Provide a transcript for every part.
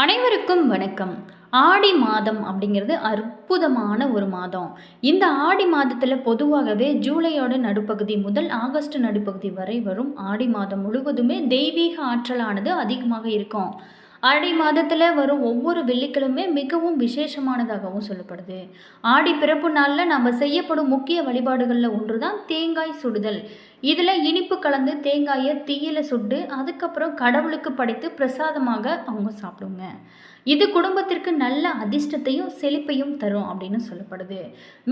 அனைவருக்கும் வணக்கம். ஆடி மாதம் அப்படிங்கிறது அற்புதமான ஒரு மாதம். இந்த ஆடி மாதத்தில் பொதுவாகவே ஜூலையோட நடுப்பகுதி முதல் ஆகஸ்ட் நடுப்பகுதி வரை வரும் ஆடி மாதம் முழுவதுமே தெய்வீக ஆற்றலானது அதிகமாக இருக்கும். ஆடி மாதத்தில் வரும் ஒவ்வொரு வெள்ளிக்கிழமை மிகவும் விசேஷமானதாகவும் சொல்லப்படுது. ஆடி பிறப்பு நாளில் நம்ம செய்யப்படும் முக்கிய வழிபாடுகளில் ஒன்று தான் தேங்காய் சுடுதல். இதில் இனிப்பு கலந்து தேங்காயை தீயில சுட்டு அதுக்கப்புறம் கடவுளுக்கு படைத்து பிரசாதமாக அவங்க சாப்பிடுங்க. இது குடும்பத்திற்கு நல்ல அதிர்ஷ்டத்தையும் செழிப்பையும் தரும் அப்படின்னு சொல்லப்படுது.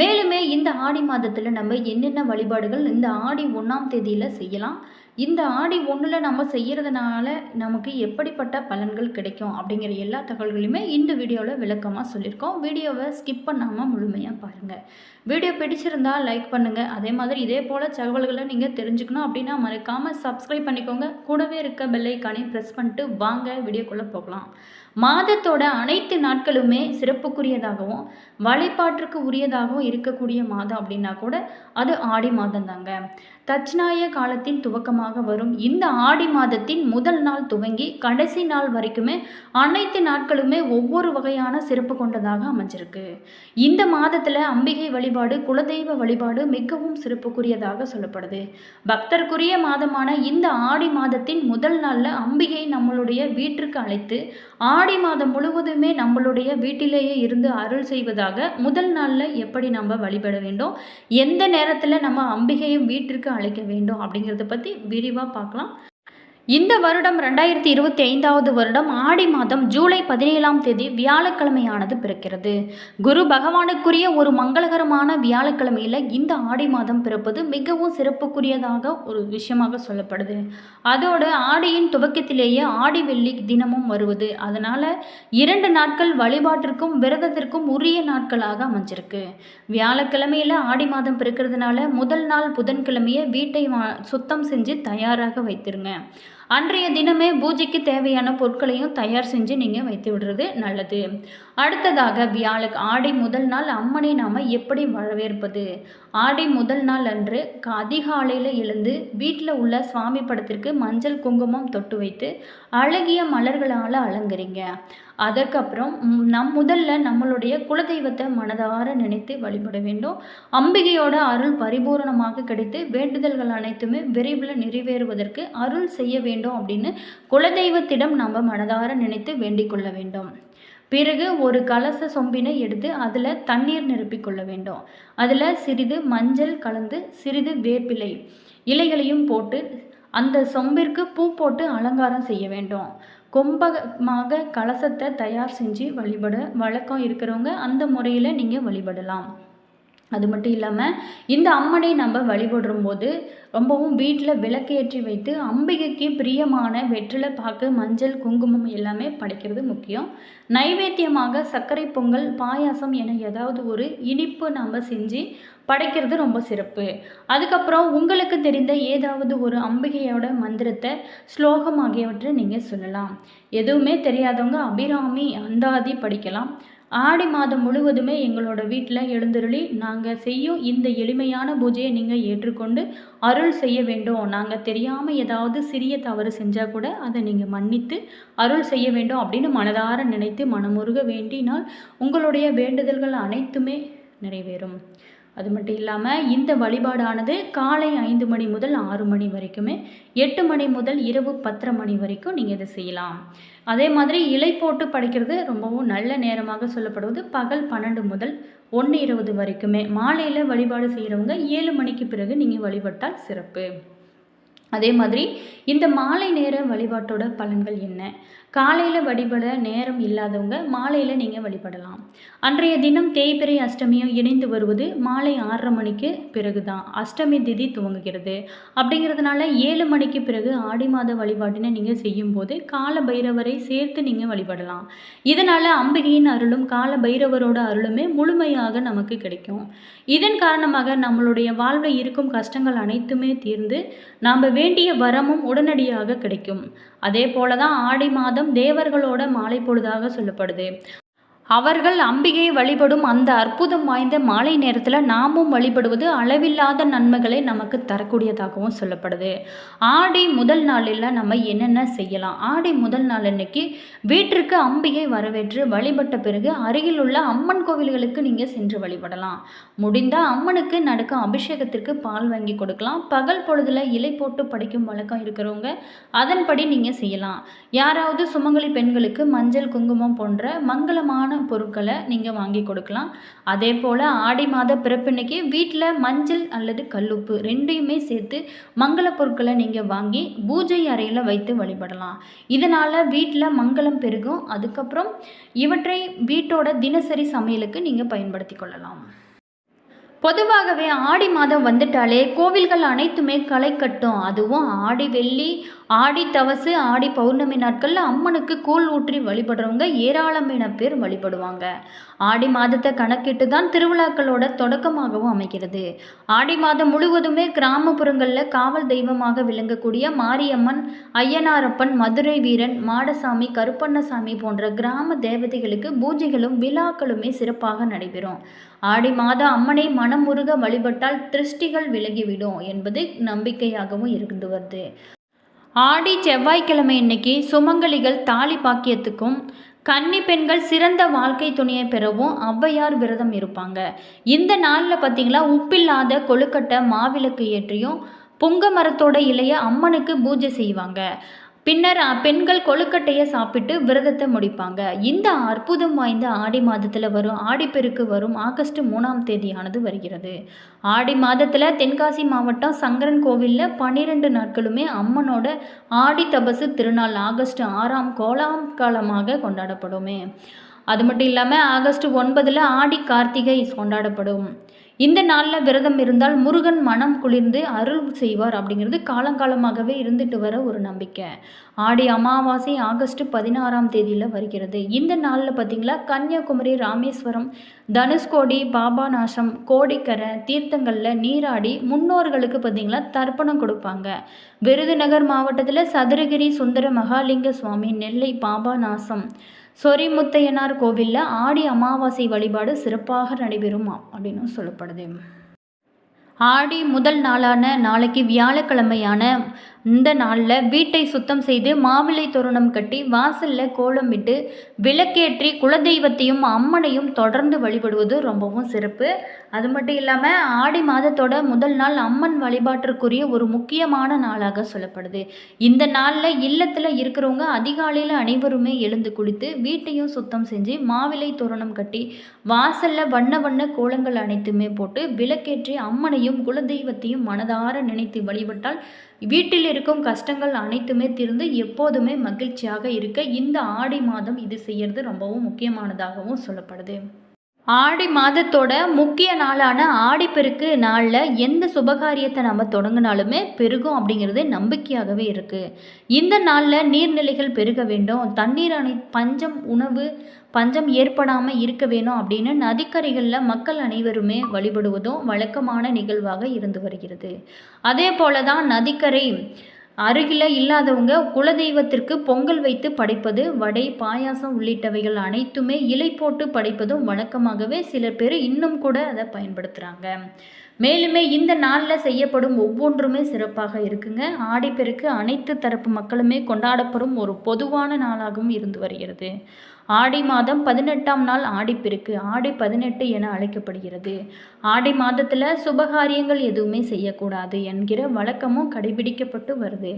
மேலுமே இந்த ஆடி மாதத்தில் நம்ம என்னென்ன வழிபாடுகள் இந்த ஆடி 1ஆம் தேதியில் செய்யலாம், இந்த ஆடி 1ல் நம்ம செய்கிறதுனால நமக்கு எப்படிப்பட்ட பலன்கள் கிடைக்கும் அப்படிங்கிற எல்லா தகவல்களையுமே இந்த வீடியோவில் விளக்கமாக சொல்லியிருக்கோம். வீடியோவை ஸ்கிப் பண்ணாமல் முழுமையாக பாருங்கள். வீடியோ பிடிச்சிருந்தால் லைக் பண்ணுங்கள். அதே மாதிரி இதே போல் தகவல்களை நீங்கள் தெரிஞ்சுக்கணும் அப்படின்னா மறக்காமல் சப்ஸ்கிரைப் பண்ணிக்கோங்க. கூடவே இருக்க பெல் ஐக்கானையும் ப்ரெஸ் பண்ணிட்டு வாங்க வீடியோக்குள்ளே போகலாம். மாதத்தோட அனைத்து நாட்களுமே சிறப்புக்குரியதாகவும் வழிபாட்டிற்கு உரியதாகவும் இருக்கக்கூடிய மாதம் அப்படின்னா கூட அது ஆடி மாதம் தாங்க. தட்சிணாய காலத்தின் துவக்கமாக வரும் இந்த ஆடி மாதத்தின் முதல் நாள் துவங்கி கடைசி நாள் வரைக்குமே அனைத்து நாட்களுமே ஒவ்வொரு வகையான சிறப்பு கொண்டதாக அமைஞ்சிருக்கு. இந்த மாதத்தில் அம்பிகை வழிபாடு, குலதெய்வ வழிபாடு மிகவும் சிறப்புக்குரியதாக சொல்லப்படுது. பக்தருக்குரிய மாதமான இந்த ஆடி மாதத்தின் முதல் நாளில் அம்பிகை நம்மளுடைய வீட்டிற்கு அழைத்து ஆடி மாதம் முழுவதுமே நம்மளுடைய வீட்டிலேயே இருந்து அருள் செய்வதாக முதல் நாளில் எப்படி நம்ம வழிபட வேண்டும், எந்த நேரத்தில் நம்ம அம்பிகையும் வீட்டிற்கு அழைக்க வேண்டும் அப்படிங்கிறத பற்றி விரிவாக பார்க்கலாம். இந்த வருடம் 2025 வருடம் ஆடி மாதம் ஜூலை 17ஆம் தேதி வியாழக்கிழமையானது பிறக்கிறது. குரு பகவானுக்குரிய ஒரு மங்களகரமான வியாழக்கிழமையில் இந்த ஆடி மாதம் பிறப்பது மிகவும் சிறப்புக்குரியதாக ஒரு விஷயமாக சொல்லப்படுது. அதோட ஆடியின் துவக்கத்திலேயே ஆடி வெள்ளி தினமும் வருவது, அதனால் 2 நாட்கள் வழிபாட்டிற்கும் விரதத்திற்கும் உரிய நாட்களாக அமைஞ்சிருக்கு. வியாழக்கிழமையில் ஆடி மாதம் பிறக்கிறதுனால முதல் நாள் புதன்கிழமையை வீட்டை சுத்தம் செஞ்சு தயாராக வைத்திருங்க. அன்றைய தினமே பூஜைக்கு தேவையான பொருட்களையும் தயார் செஞ்சு நீங்கள் வைத்து விடுறது நல்லது. அடுத்ததாக ஆடி முதல் நாள் அம்மனை நாம் எப்படி வரவேற்பது? ஆடி முதல் நாள் அன்று அதிகாலையில் எழுந்து வீட்டில் உள்ள சுவாமி படத்திற்கு மஞ்சள் குங்குமம் தொட்டு வைத்து அழகிய மலர்களால் அலங்கரிங்க. அதற்கப்புறம் முதல்ல நம்மளுடைய குலதெய்வத்தை மனதார நினைத்து வழிபட வேண்டும். அம்பிகையோட அருள் பரிபூரணமாக கிடைத்து வேண்டுதல்கள் அனைத்துமே விரைவில் நிறைவேறுவதற்கு அருள் செய்ய வேண்டும் அப்படின்னு குலதெய்வத்திடம் நம்ம மனதார நினைத்து வேண்டிக் கொள்ள வேண்டும். பிறகு ஒரு கலச சொம்பினை எடுத்து அதில் தண்ணீர் நிரப்பிக்கொள்ள வேண்டும். அதில் சிறிது மஞ்சள் கலந்து சிறிது வேப்பிலை இலைகளையும் போட்டு அந்த சொம்பிற்கு பூ போட்டு அலங்காரம் செய்ய வேண்டும். கும்பமாக கலசத்தை தயார் செஞ்சு வழிபட வழக்கம் இருக்கிறவங்க அந்த முறையில் நீங்கள் வழிபடலாம். அது மட்டும் இல்லாமல் இந்த அம்மனை நம்ம வழிபடும் போது ரொம்பவும் வீட்டில் விளக்கேற்றி வைத்து அம்பிகைக்கு பிரியமான வெற்றிலை பாக்கு, மஞ்சள், குங்குமம் எல்லாமே படைக்கிறது முக்கியம். நைவேத்தியமாக சர்க்கரை பொங்கல், பாயாசம் என ஏதாவது ஒரு இனிப்பு நம்ம செஞ்சு படைக்கிறது ரொம்ப சிறப்பு. அதுக்கப்புறம் உங்களுக்கு தெரிந்த ஏதாவது ஒரு அம்பிகையோட மந்திரத்தை, ஸ்லோகம் ஆகியவற்றை நீங்கள் சொல்லலாம். எதுவுமே தெரியாதவங்க அபிராமி, அந்தாதி படிக்கலாம். ஆடி மாதம் முழுவதுமே எங்களோட வீட்டில் எழுந்தருளி நாங்கள் செய்யும் இந்த எளிமையான பூஜையை நீங்கள் ஏற்றுக்கொண்டு அருள் செய்ய வேண்டும். நாங்கள் தெரியாமல் ஏதாவது சிறிய தவறு செஞ்சால் கூட அதை நீங்கள் மன்னித்து அருள் செய்ய வேண்டும் அப்படின்னு மனதார நினைத்து மனமுருக வேண்டினால் உங்களுடைய வேண்டுதல்கள் அனைத்துமே நிறைவேறும். அது மட்டும் இல்லாமல் இந்த வழிபாடானது காலை 5 மணி முதல் 6 மணி வரைக்குமே, 8 மணி முதல் இரவு 10:30 மணி வரைக்கும் நீங்கள் இதை செய்யலாம். அதே மாதிரி இலை போட்டு படைக்கிறது ரொம்பவும் நல்ல நேரமாக சொல்லப்படுவது பகல் 12 முதல் 1:20 வரைக்குமே. மாலையில் வழிபாடு செய்கிறவங்க 7 மணிக்கு பிறகு நீங்கள் வழிபட்டால் சிறப்பு. அதே மாதிரி இந்த மாலை நேர வழிபாட்டோட பலன்கள் என்ன? காலையில் வழிபட நேரம் இல்லாதவங்க மாலையில் நீங்கள் வழிபடலாம். அன்றைய தினம் தேய்பிறை அஷ்டமியும் இணைந்து வருவது மாலை 6:30 மணிக்கு பிறகு தான் அஷ்டமி திதி துவங்குகிறது. அப்படிங்கிறதுனால 7 மணிக்கு பிறகு ஆடி மாத வழிபாட்டினை நீங்கள் செய்யும்போது கால பைரவரை சேர்த்து நீங்கள் வழிபடலாம். இதனால் அம்பிகையின் அருளும் கால பைரவரோட அருளுமே முழுமையாக நமக்கு கிடைக்கும். இதன் காரணமாக நம்மளுடைய வாழ்வில் இருக்கும் கஷ்டங்கள் அனைத்துமே தீர்ந்து நாம் வேண்டிய வரமும் உடனடியாக கிடைக்கும். அதே போல தான் ஆடி மாதம் தேவர்களோட மாலை பொழுதாக சொல்லப்படுது. அவர்கள் அம்பிகையை வழிபடும் அந்த அற்புதம் வாய்ந்த மாலை நேரத்தில் நாமும் வழிபடுவது அளவில்லாத நன்மைகளை நமக்கு தரக்கூடியதாகவும் சொல்லப்படுது. ஆடி முதல் நாளில் நம்ம என்னென்ன செய்யலாம்? ஆடி முதல் நாள் அன்னைக்கு வீட்டிற்கு அம்பிகை வரவேற்று வழிபட்ட பிறகு அருகில் உள்ள அம்மன் கோவில்களுக்கு நீங்கள் சென்று வழிபடலாம். முடிந்தால் அம்மனுக்கு நடக்கும் அபிஷேகத்திற்கு பால் வாங்கி கொடுக்கலாம். பகல் பொழுதில் இலை போட்டு படைக்கும் வழக்கம் இருக்கிறவங்க அதன்படி நீங்கள் செய்யலாம். யாராவது சுமங்கலி பெண்களுக்கு மஞ்சள் குங்குமம் போன்ற மங்களமான பொருட்களை நீங்கள் வாங்கி கொடுக்கலாம். அதே போல் ஆடி மாத பிறப்பன்னைக்கு வீட்டில் மஞ்சள் அல்லது கல்லுப்பு ரெண்டையுமே சேர்த்து மங்கள பொருட்களை நீங்கள் வாங்கி பூஜை அறையில் வைத்து வழிபடலாம். இதனால் வீட்டில் மங்களம் பெருகும். அதுக்கப்புறம் இவற்றை வீட்டோட தினசரி சமையலுக்கு நீங்கள் பயன்படுத்தி கொள்ளலாம். பொதுவாகவே ஆடி மாதம் வந்துட்டாலே கோவில்கள் அனைத்துமே களை கட்டும். அதுவும் ஆடி வெள்ளி, ஆடி தவசு, ஆடி பௌர்ணமி நாட்களில் அம்மனுக்கு கூழ் ஊற்றி வழிபடுறவங்க ஏராளமான பேர் வழிபடுவாங்க. ஆடி மாதத்தை கணக்கிட்டு தான் திருவிழாக்களோட தொடக்கமாகவும் அமைகிறது. ஆடி மாதம் முழுவதுமே கிராமப்புறங்களில் காவல் தெய்வமாக விளங்கக்கூடிய மாரியம்மன், ஐயனாரப்பன், மதுரை வீரன், மாடசாமி, கருப்பண்ணசாமி போன்ற கிராம தேவதைகளுக்கு பூஜைகளும் விழாக்களுமே சிறப்பாக நடைபெறும். ஆடி மாதம் அம்மனை மனமுருக வழிபட்டால் திருஷ்டிகள் விலகிவிடும் என்பது நம்பிக்கையாகவும் இருந்து வருது. ஆடி செவ்வாய்க்கிழமை இன்னைக்கு சுமங்கலிகள் தாலி பாக்கியத்துக்கும் கன்னி பெண்கள் சிறந்த வாழ்க்கை துணையை பெறவும் ஔவையார் விரதம் இருப்பாங்க. இந்த நாளில் பார்த்திங்களா உப்பில்லாத கொழுக்கட்டை மாவிளக்கு ஏற்றியும் புங்க மரத்தோட இலையை அம்மனுக்கு பூஜை செய்வாங்க. பின்னர் பெண்கள் கொழுக்கட்டையை சாப்பிட்டு விரதத்தை முடிப்பாங்க. இந்த அற்புதம் வாய்ந்த ஆடி மாதத்தில் வரும் ஆடிப்பெருக்கு வரும் ஆகஸ்ட் 3ஆம் தேதியானது வருகிறது. ஆடி மாதத்தில் தென்காசி மாவட்டம் சங்கரன் கோவிலில் 12 நாட்களுமே அம்மனோட ஆடி தபசு திருநாள் ஆகஸ்ட் 6ஆம் கோலாகலமாக கொண்டாடப்படுமே. அது மட்டும் இல்லாமல் ஆகஸ்ட் 9 ஆடி கார்த்திகை கொண்டாடப்படும். இந்த நாளில் விரதம் இருந்தால் முருகன் மனம் குளிர்ந்து அருள் செய்வார் அப்படிங்கிறது காலங்காலமாகவே இருந்துட்டு வர ஒரு நம்பிக்கை. ஆடி அமாவாசை ஆகஸ்ட் 16ஆம் தேதியில் வருகிறது. இந்த நாளில் பார்த்திங்களா கன்னியாகுமரி, ராமேஸ்வரம், தனுஷ்கோடி, பாபாநாசம், கோடிக்கரை தீர்த்தங்களில் நீராடி முன்னோர்களுக்கு பார்த்திங்களா தர்ப்பணம் கொடுப்பாங்க. விருதுநகர் மாவட்டத்தில் சதுரகிரி சுந்தர மகாலிங்க சுவாமி, நெல்லை பாபாநாசம், சொரிமுத்தையனார் கோவிலில் ஆடி அமாவாசை வழிபாடு சிறப்பாக நடைபெறும் அப்படின்னு சொல்லப்படுது. ஆடி முதல் நாளான நாளைக்கு வியாழக்கிழமையான இந்த நாளில் வீட்டை சுத்தம் செய்து மாவிளை தோரணம் கட்டி வாசலில் கோலம் விட்டு விளக்கேற்றி குலதெய்வத்தையும் அம்மனையும் தொடர்ந்து வழிபடுவது ரொம்பவும் சிறப்பு. அது மட்டும் இல்லாமல் ஆடி மாதத்தோட முதல் நாள் அம்மன் வழிபாட்டிற்குரிய ஒரு முக்கியமான நாளாக சொல்லப்படுது. இந்த நாளில் இல்லத்தில் இருக்கிறவங்க அதிகாலையில் அனைவருமே எழுந்து குளித்து வீட்டையும் சுத்தம் செஞ்சு மாவிளை தோரணம் கட்டி வாசலில் வண்ண வண்ண கோலங்கள் அனைத்துமே போட்டு விளக்கேற்றி அம்மனையும் குலதெய்வத்தையும் மனதார நினைத்து வழிபட்டால் வீட்டில் இருக்கும் கஷ்டங்கள் அனைத்துமே தீர்ந்து எப்போதுமே மகிழ்ச்சியாக இருக்க இந்த ஆடி மாதம் இது செய்யறது ரொம்பவும் முக்கியமானதாகவும் சொல்லப்படுது. ஆடி மாதத்தோட முக்கிய நாளான ஆடிப்பெருக்கு நாளில் எந்த சுபகாரியத்தை நம்ம தொடங்கினாலுமே பெருகும் அப்படிங்கிறது நம்பிக்கையாகவே இருக்குது. இந்த நாளில் நீர்நிலைகள் பெருக வேண்டும், தண்ணீர் உணவு பஞ்சம் ஏற்படாமல் இருக்க வேணும் அப்படின்னு நதிக்கரைகளில் மக்கள் அனைவருமே வழிபடுவதும் வழக்கமான நிகழ்வாக இருந்து வருகிறது. அதே போல தான் நதிக்கரை அருகில் இல்லாதவங்க குலதெய்வத்திற்கு பொங்கல் வைத்து படைப்பது, வடை, பாயாசம் உள்ளிட்டவைகள் அனைத்துமே இலை போட்டு படைப்பதும் வழக்கமாகவே சிலர் பேர் இன்னும் கூட அதை பயன்படுத்துகிறாங்க. மேலுமே இந்த நாளில் செய்யப்படும் ஒவ்வொன்றுமே சிறப்பாக இருக்குங்க. ஆடிப்பெருக்கு அனைத்து தரப்பு மக்களுமே கொண்டாடப்படும் ஒரு பொதுவான நாளாகவும் இருந்து வருகிறது. ஆடி மாதம் 18ஆம் நாள் ஆடிப்பெருக்கு, ஆடி 18 என அழைக்கப்படுகிறது. ஆடி மாதத்தில் சுபகாரியங்கள் எதுவுமே செய்யக்கூடாது என்கிற வழக்கமும் கடைபிடிக்கப்பட்டு வருது.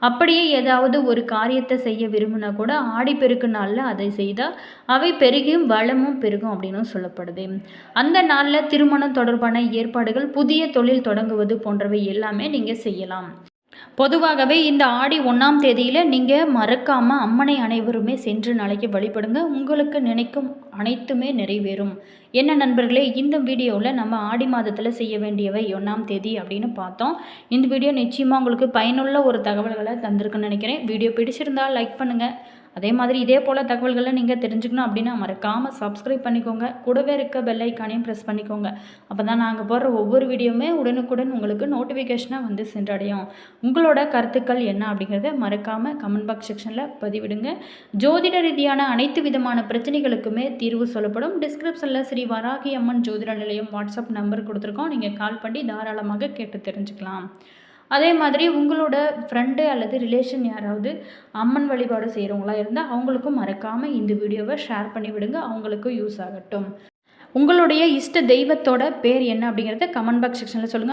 அப்படியே ஏதாவது ஒரு காரியத்தை செய்ய விரும்பினா கூட ஆடிப்பெருக்கு நாளில் அதை செய்தால் அவை பெருகும், வளமும் பெருகும் அப்படின்னு சொல்லப்படுது. அந்த நாளில் திருமணம் தொடர்பான ஏற்பாடுகள், புதிய தொழில் தொடங்குவது போன்றவை எல்லாமே நீங்கள் செய்யலாம். பொதுவாகவே இந்த ஆடி 1ஆம் தேதியில் நீங்கள் மறக்காமல் அம்மனை அனைவருமே சென்று நாளைக்கு வழிபடுங்க. உங்களுக்கு நினைக்கும் அனைத்துமே நிறைவேறும். என்ன நண்பர்களே, இந்த வீடியோவில் நம்ம ஆடி மாதத்தில் செய்ய வேண்டியவை 1ஆம் தேதி அப்படின்னு பார்த்தோம். இந்த வீடியோ நிச்சயமாக உங்களுக்கு பயனுள்ள ஒரு தகவல்களை தந்திருக்குன்னு நினைக்கிறேன். வீடியோ பிடிச்சிருந்தால் லைக் பண்ணுங்கள். அதே மாதிரி இதே போல் தகவல்களை நீங்கள் தெரிஞ்சுக்கணும் அப்படின்னா மறக்காமல் சப்ஸ்கிரைப் பண்ணிக்கோங்க. கூடவே இருக்க பெல் ஐக்கானையும் ப்ரெஸ் பண்ணிக்கோங்க. அப்போ தான் நாங்கள் போடுற ஒவ்வொரு வீடியோவுமே உடனுக்குடன் உங்களுக்கு நோட்டிஃபிகேஷனாக வந்து சென்றடையும். உங்களோட கருத்துக்கள் என்ன அப்படிங்கிறத மறக்காமல் கமெண்ட் பாக்ஸ் செக்ஷனில் பதிவிடுங்க. ஜோதிட ரீதியான அனைத்து விதமான பிரச்சனைகளுக்குமே தீர்வு சொல்லப்படும். டிஸ்கிரிப்ஷனில் ஸ்ரீ வராகி அம்மன் ஜோதிட நிலையம் வாட்ஸ்அப் நம்பர் கொடுத்துருக்கோம். நீங்கள் கால் பண்ணி தாராளமாக கேட்டு தெரிஞ்சுக்கலாம். அதே மாதிரி உங்களோட ஃப்ரெண்டு அல்லது ரிலேஷன் யாராவது அம்மன் வழிபாடு செய்கிறவங்களா இருந்தால் அவங்களுக்கும் மறக்காமல் இந்த வீடியோவை ஷேர் பண்ணி விடுங்க. அவங்களுக்கும் யூஸ் ஆகட்டும். உங்களுடைய இஷ்ட தெய்வத்தோட பேர் என்ன அப்படிங்கிறத கமெண்ட் பாக்ஸ் செக்ஷனில் சொல்லுங்கள்.